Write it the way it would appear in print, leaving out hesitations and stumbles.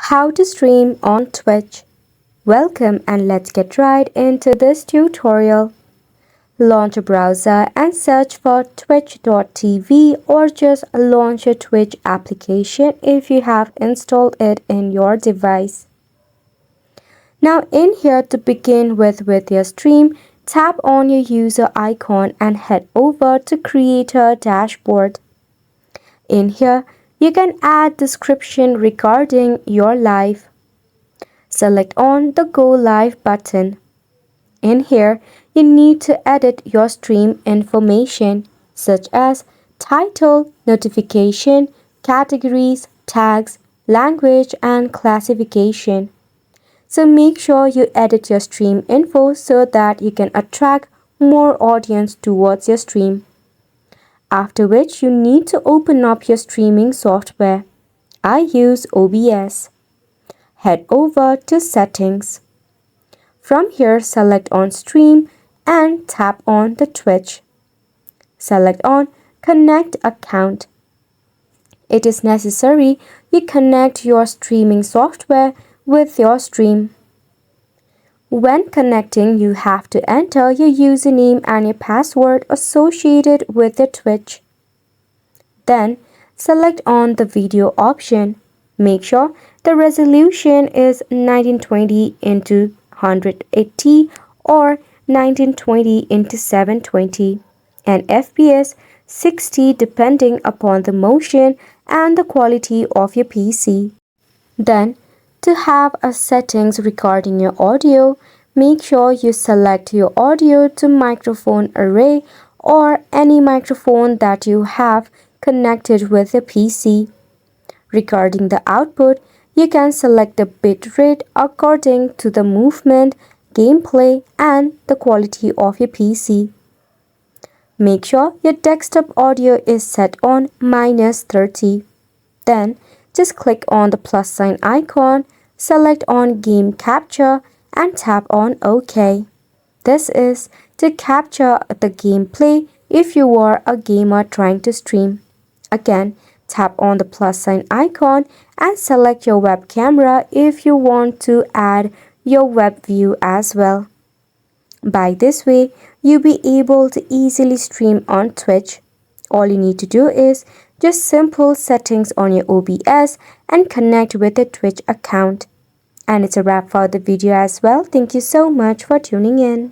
How to stream on Twitch. Welcome and let's get right into this tutorial. Launch a browser and search for twitch.tv or just launch a Twitch application if you have installed it in your device. Now in here, to begin with your stream, tap on your user icon and head over to Creator Dashboard. In here, you can add description regarding your live. Select on the Go Live button. In here, you need to edit your stream information such as title, notification, categories, tags, language, and classification. So make sure you edit your stream info so that you can attract more audience towards your stream. After which you need to open up your streaming software. I use OBS. Head over to Settings. From here, select on Stream and tap on the Twitch. Select on Connect Account. It is necessary you connect your streaming software with your stream. When connecting, you have to enter your username and your password associated with your Twitch. Then, select on the video option. Make sure the resolution is 1920 x 180 or 1920 x 720 and FPS 60 depending upon the motion and the quality of your PC. Then, to have a settings regarding your audio, make sure you select your audio to microphone array or any microphone that you have connected with your PC. Regarding the output, you can select the bitrate according to the movement, gameplay, and the quality of your PC. Make sure your desktop audio is set on -30. Then, just click on the plus sign icon, select on Game Capture, and tap on OK. This is to capture the gameplay if you are a gamer trying to stream. Again, tap on the plus sign icon and select your web camera if you want to add your web view as well. By this way, you'll be able to easily stream on Twitch. All you need to do is just simple settings on your OBS and connect with a Twitch account. And it's a wrap for the video as well. Thank you so much for tuning in.